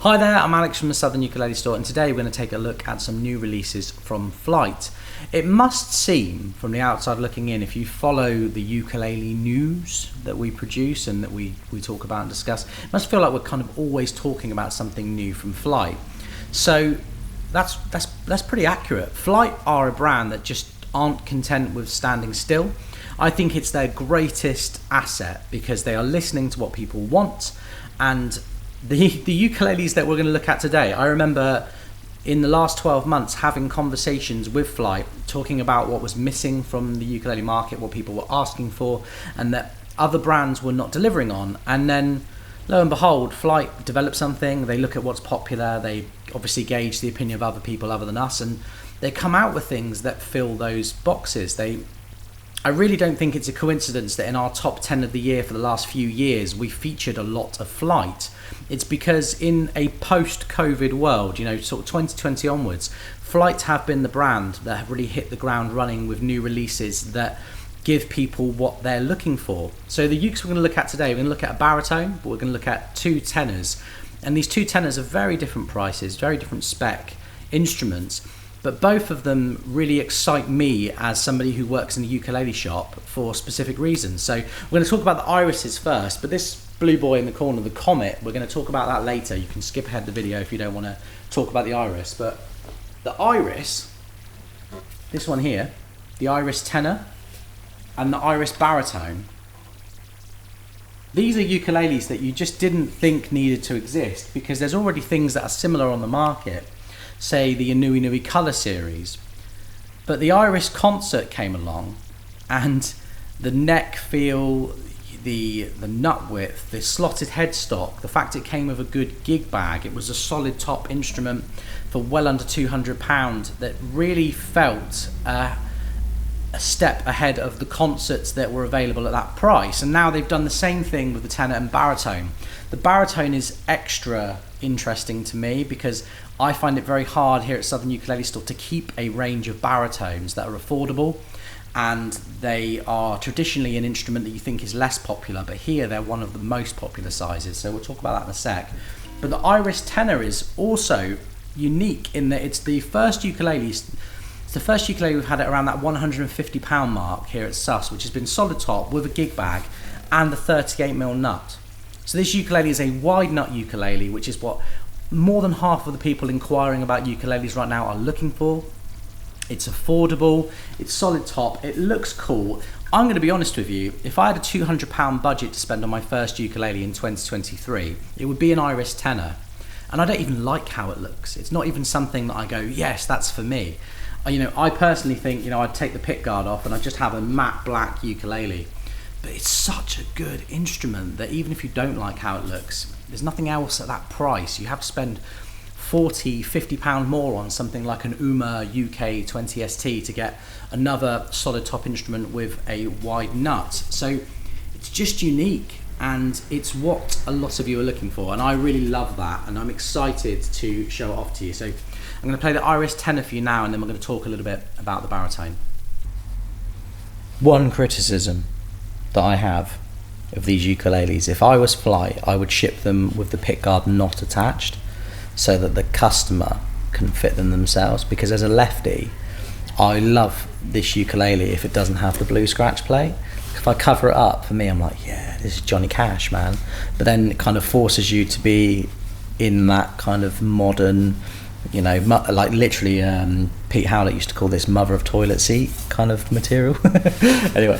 Hi there, I'm Alex from the Southern Ukulele Store, and today we're going to take a look at some new releases from Flight. It must seem, from the outside looking in, if you follow the ukulele news that we produce and that we talk about and discuss, it must feel like we're kind of always talking about something new from Flight. So that's pretty accurate. Flight are a brand that just aren't content with standing still. I think it's their greatest asset because they are listening to what people want, and the ukuleles that we're going to look at today, I remember in the last 12 months having conversations with Flight, talking about what was missing from the ukulele market, what people were asking for, and that other brands were not delivering on. And then, lo and behold, Flight develop something, they look at what's popular, they obviously gauge the opinion of other people other than us, and they come out with things that fill those boxes. I really don't think it's a coincidence that in our top 10 of the year for the last few years, we featured a lot of Flight. It's because in a post-COVID world, sort of 2020 onwards, Flight have been the brand that have really hit the ground running with new releases that give people what they're looking for. So the ukes we're going to look at today, we're going to look at a baritone, but we're going to look at two tenors. And these two tenors are very different prices, very different spec instruments, but both of them really excite me as somebody who works in a ukulele shop for specific reasons. So we're going to talk about the irises first, but this blue boy in the corner, the Comet, we're going to talk about that later. You can skip ahead the video if you don't want to talk about the iris. But the iris, this one here, the iris tenor and the iris baritone, these are ukuleles that you just didn't think needed to exist because there's already things that are similar on the market. Say the Inui Nui Colour series, but the Iris Concert came along, and the neck feel, the nut width, the slotted headstock, the fact it came with a good gig bag, it was a solid top instrument for well under £200 that really felt a step ahead of the concerts that were available at that price. And now they've done the same thing with the tenor and baritone. The baritone is extra interesting to me because I find it very hard here at Southern Ukulele Store to keep a range of baritones that are affordable, and they are traditionally an instrument that you think is less popular, but here they're one of the most popular sizes, so we'll talk about that in a sec. But the iris tenor is also unique in that it's the first ukulele we've had at around that £150 mark here at Sus, which has been solid top with a gig bag and the 38mm nut. So this ukulele is a wide nut ukulele, which is what more than half of the people inquiring about ukuleles right now are looking for. It's affordable, it's solid top, it looks cool. I'm going to be honest with you, if I had a £200 budget to spend on my first ukulele in 2023, it would be an iris tenor. And I don't even like how it looks. It's not even something that I go, yes, that's for me. I personally think, I'd take the pick guard off and I'd just have a matte black ukulele. But it's such a good instrument that even if you don't like how it looks, there's nothing else at that price. You have to spend £40–50 more on something like an Uma UK 20ST to get another solid top instrument with a wide nut. So it's just unique, and it's what a lot of you are looking for, and I really love that, and I'm excited to show it off to you. So I'm going to play the iris tenor for you now, and then we're going to talk a little bit about the baritone. One criticism that I have of these ukuleles, if I was Flight, I would ship them with the pickguard not attached so that the customer can fit them themselves, because as a lefty I love this ukulele if it doesn't have the blue scratch plate. If I cover it up, for me I'm like, yeah, this is Johnny Cash, man. But then it kind of forces you to be in that kind of modern, like literally Pete Howlett used to call this mother of toilet seat kind of material. Anyway.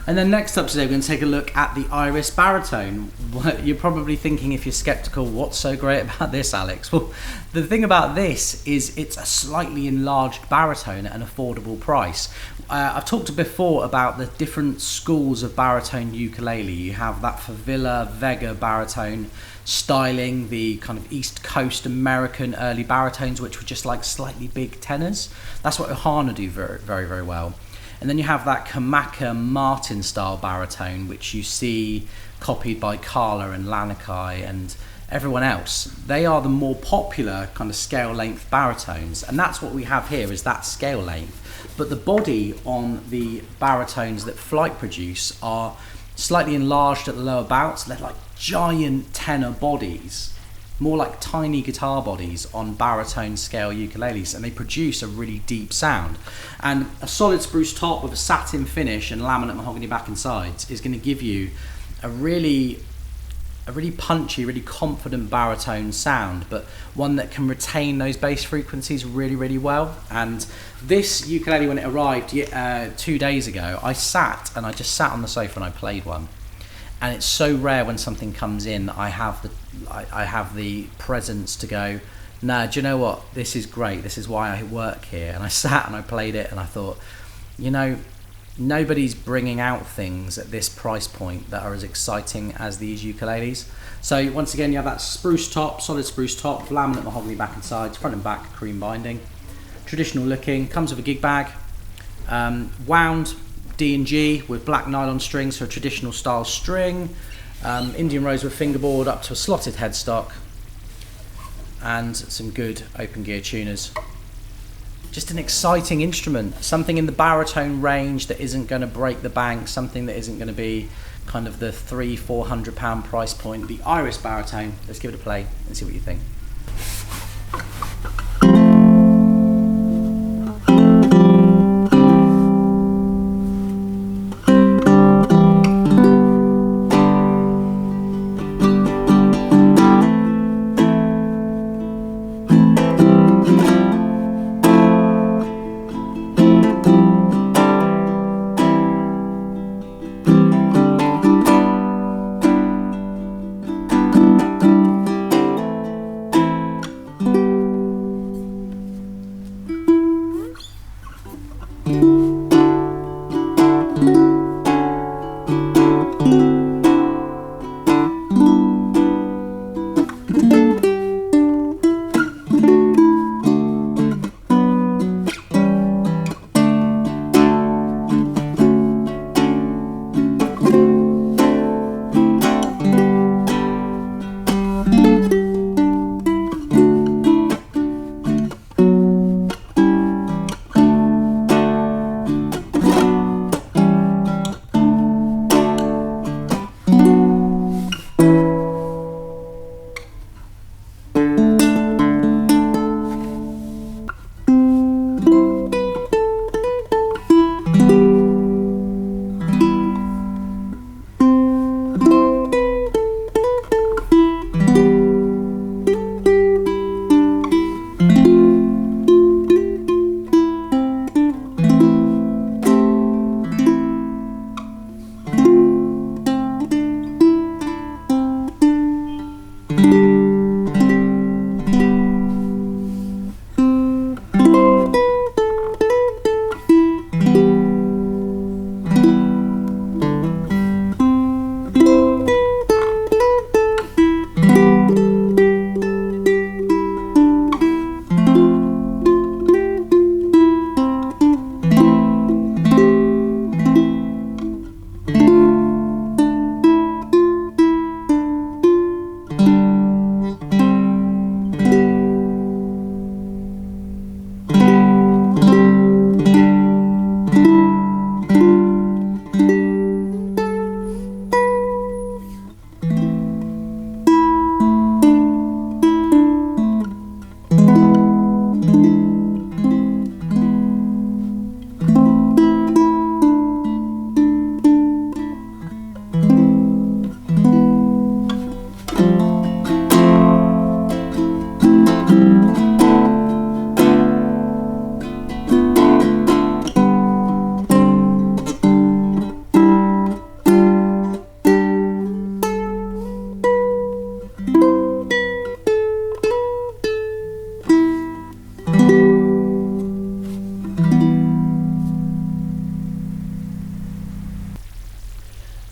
And then next up today, we're going to take a look at the Iris Baritone. You're probably thinking, if you're skeptical, what's so great about this, Alex? Well, the thing about this is it's a slightly enlarged baritone at an affordable price. I've talked before about the different schools of baritone ukulele. You have that Favilla Vega baritone styling, the kind of East Coast American early baritones, which were just like slightly big tenors. That's what Ohana do very, very, very well. And then you have that Kamaka Martin style baritone, which you see copied by Carla and Lanakai and everyone else. They are the more popular kind of scale length baritones, and that's what we have here, is that scale length. But the body on the baritones that Flight produce are slightly enlarged at the lower bouts. They're like giant tenor bodies, more like tiny guitar bodies on baritone scale ukuleles, and they produce a really deep sound. And a solid spruce top with a satin finish and laminate mahogany back and sides is going to give you a really punchy, really confident baritone sound, but one that can retain those bass frequencies really, really well. And this ukulele, when it arrived 2 days ago, I just sat on the sofa and I played one. And it's so rare when something comes in, I have the presence to go, nah, do you know what? This is great. This is why I work here. And I sat and I played it and I thought, you know, nobody's bringing out things at this price point that are as exciting as these ukuleles. So once again, you have that spruce top, solid spruce top, laminate mahogany back and sides, front and back cream binding, traditional looking, comes with a gig bag, wound D&G with black nylon strings for a traditional style string, Indian rosewood fingerboard up to a slotted headstock, and some good open gear tuners. Just an exciting instrument, something in the baritone range that isn't going to break the bank, something that isn't going to be kind of the £300-400 price point. The Iris Baritone. Let's give it a play and see what you think.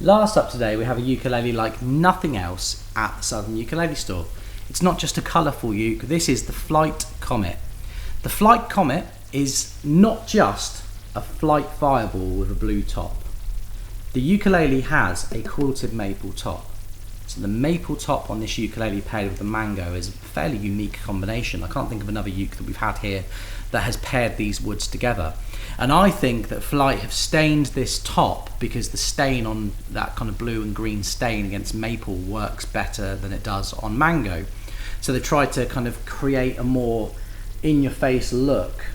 Last up today, we have a ukulele like nothing else at the Southern Ukulele Store. It's not just a colourful uke, this is the Flight Comet. The Flight Comet is not just a flight fireball with a blue top. The ukulele has a quilted maple top. So the maple top on this ukulele paired with the mango is a fairly unique combination. I can't think of another uke that we've had here that has paired these woods together. And I think that Flight have stained this top because the stain on that kind of blue and green stain against maple works better than it does on mango. So they tried to kind of create a more in-your-face look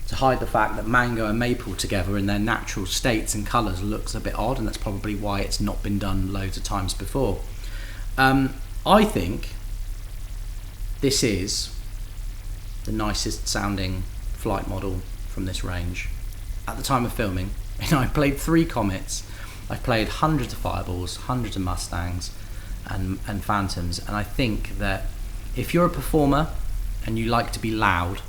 to hide the fact that mango and maple together in their natural states and colours looks a bit odd, and that's probably why it's not been done loads of times before. I think this is the nicest sounding Flight model from this range. At the time of filming, I played 3 Comets, I've played hundreds of Fireballs, hundreds of Mustangs and Phantoms, and I think that if you're a performer and you like to be loud,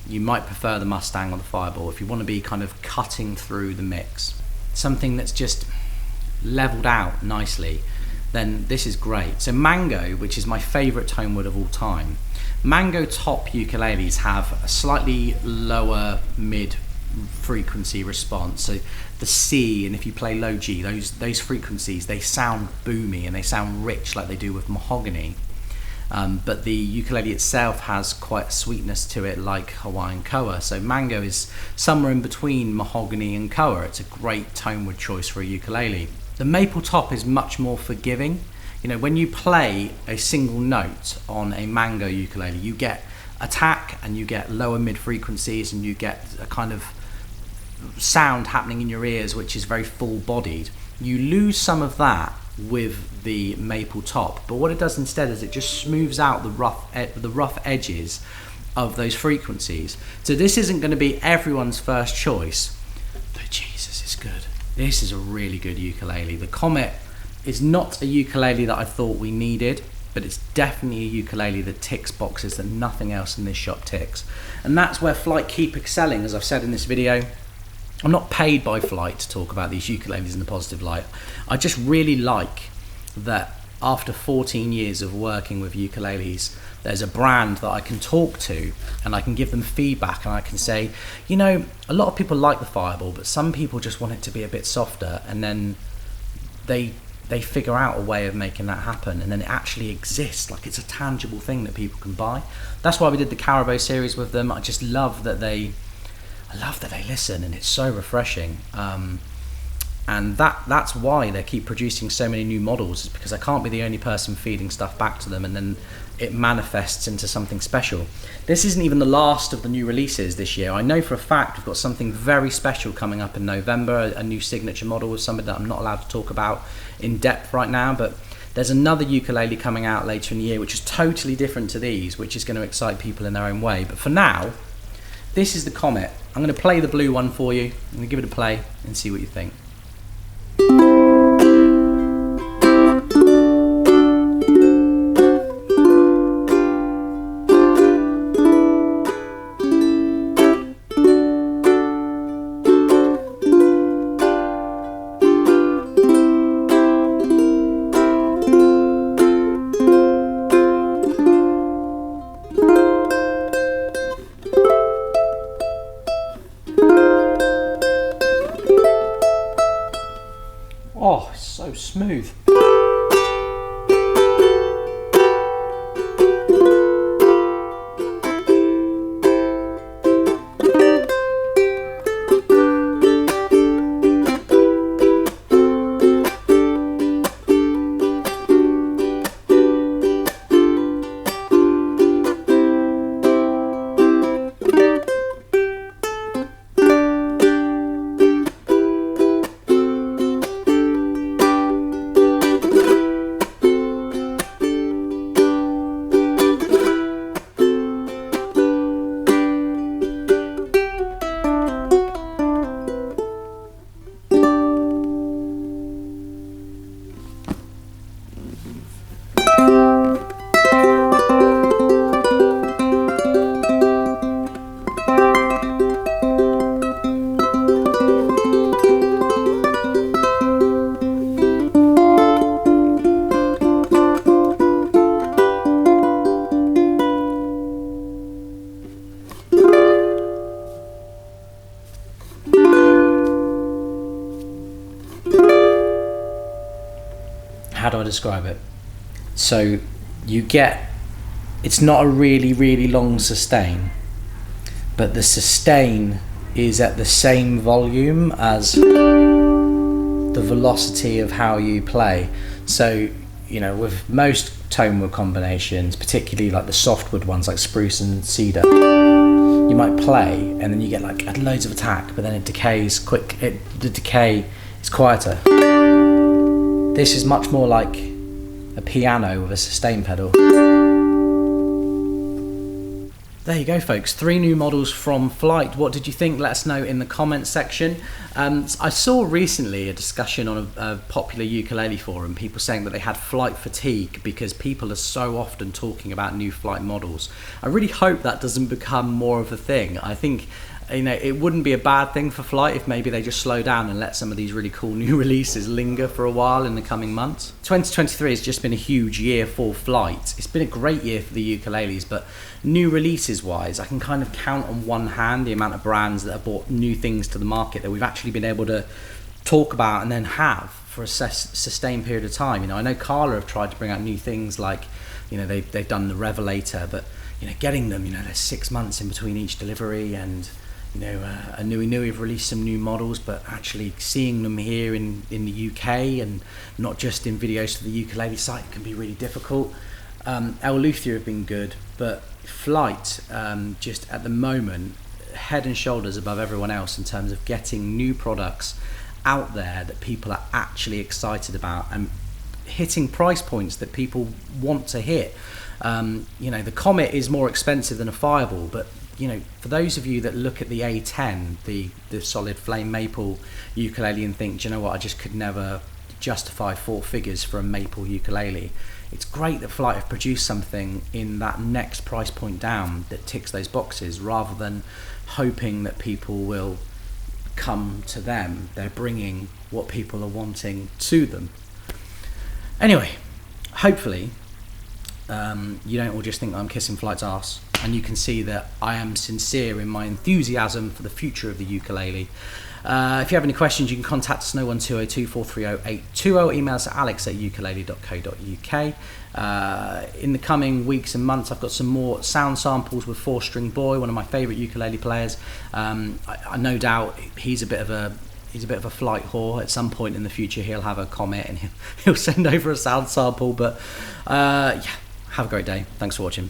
you might prefer the Mustang or the Fireball. If you want to be kind of cutting through the mix, something that's just leveled out nicely, then this is great. So mango, which is my favourite tone wood of all time, mango top ukuleles have a slightly lower mid frequency response. So the C, and if you play low G, those frequencies, they sound boomy and they sound rich like they do with mahogany. But the ukulele itself has quite a sweetness to it like Hawaiian koa. So mango is somewhere in between mahogany and koa. It's a great tone wood choice for a ukulele. The maple top is much more forgiving. You know, when you play a single note on a mango ukulele, you get attack and you get lower mid frequencies and you get a kind of sound happening in your ears which is very full bodied. You lose some of that with the maple top, but what it does instead is it just smooths out the rough edges of those frequencies. So this isn't going to be everyone's first choice, but Jesus, it's good. This is a really good ukulele. The Comet is not a ukulele that I thought we needed, but it's definitely a ukulele that ticks boxes that nothing else in this shop ticks. And that's where Flight keep excelling, as I've said in this video. I'm not paid by Flight to talk about these ukuleles in a positive light. I just really like that after 14 years of working with ukuleles, there's a brand that I can talk to and I can give them feedback and I can say, you know, a lot of people like the Fireball, but some people just want it to be a bit softer, and then they figure out a way of making that happen, and then it actually exists, like it's a tangible thing that people can buy. That's why we did the Carabao series with them. I just love that they listen, and it's so refreshing. And that's why they keep producing so many new models, is because I can't be the only person feeding stuff back to them and then it manifests into something special. This isn't even the last of the new releases this year. I know for a fact we've got something very special coming up in November, a new signature model with something that I'm not allowed to talk about in depth right now, but there's another ukulele coming out later in the year which is totally different to these, which is going to excite people in their own way. But for now, this is the Comet. I'm going to play the blue one for you. I'm going to give it a play and see what you think. Oh, so smooth. how do I describe it? So you get, it's not a really, really long sustain, but the sustain is at the same volume as the velocity of how you play. So, you know, with most tone wood combinations, particularly like the softwood ones like spruce and cedar, you might play and then you get like loads of attack, but then it decays quick. The decay is quieter. This is much more like a piano with a sustain pedal. There you go, folks. 3 new models from Flight. What did you think? Let us know in the comments section. I saw recently a discussion on a popular ukulele forum, people saying that they had flight fatigue because people are so often talking about new Flight models. I really hope that doesn't become more of a thing. I think, you know, it wouldn't be a bad thing for Flight if maybe they just slow down and let some of these really cool new releases linger for a while in the coming months. 2023 has just been a huge year for Flight. It's been a great year for the ukuleles, but new releases wise, I can kind of count on one hand the amount of brands that have brought new things to the market that we've actually been able to talk about and then have for a sustained period of time. You know, I know Carla have tried to bring out new things like, you know, they've done the Revelator, but, you know, getting them, you know, there's 6 months in between each delivery, and, you know, a Nui have released some new models, but actually seeing them here in the UK and not just in videos to the ukulele site can be really difficult. El Luthia have been good, but Flight, just at the moment, head and shoulders above everyone else in terms of getting new products out there that people are actually excited about and hitting price points that people want to hit. You know, the Comet is more expensive than a Fireball, but, you know, for those of you that look at the A10, the solid flame maple ukulele, and think, do you know what, I just could never justify 4 figures for a maple ukulele, it's great that Flight have produced something in that next price point down that ticks those boxes, rather than hoping that people will come to them. They're bringing what people are wanting to them. Anyway, hopefully you don't all just think I'm kissing Flight's arse, and you can see that I am sincere in my enthusiasm for the future of the ukulele. If you have any questions, you can contact us 01202 430 820, email us at alex@ukulele.co.uk. In the coming weeks and months, I've got some more sound samples with 4-String Boy, one of my favourite ukulele players. I no doubt he's a bit of a Flight whore. At some point in the future he'll have a Comet and he'll send over a sound sample, but yeah, have a great day. Thanks for watching.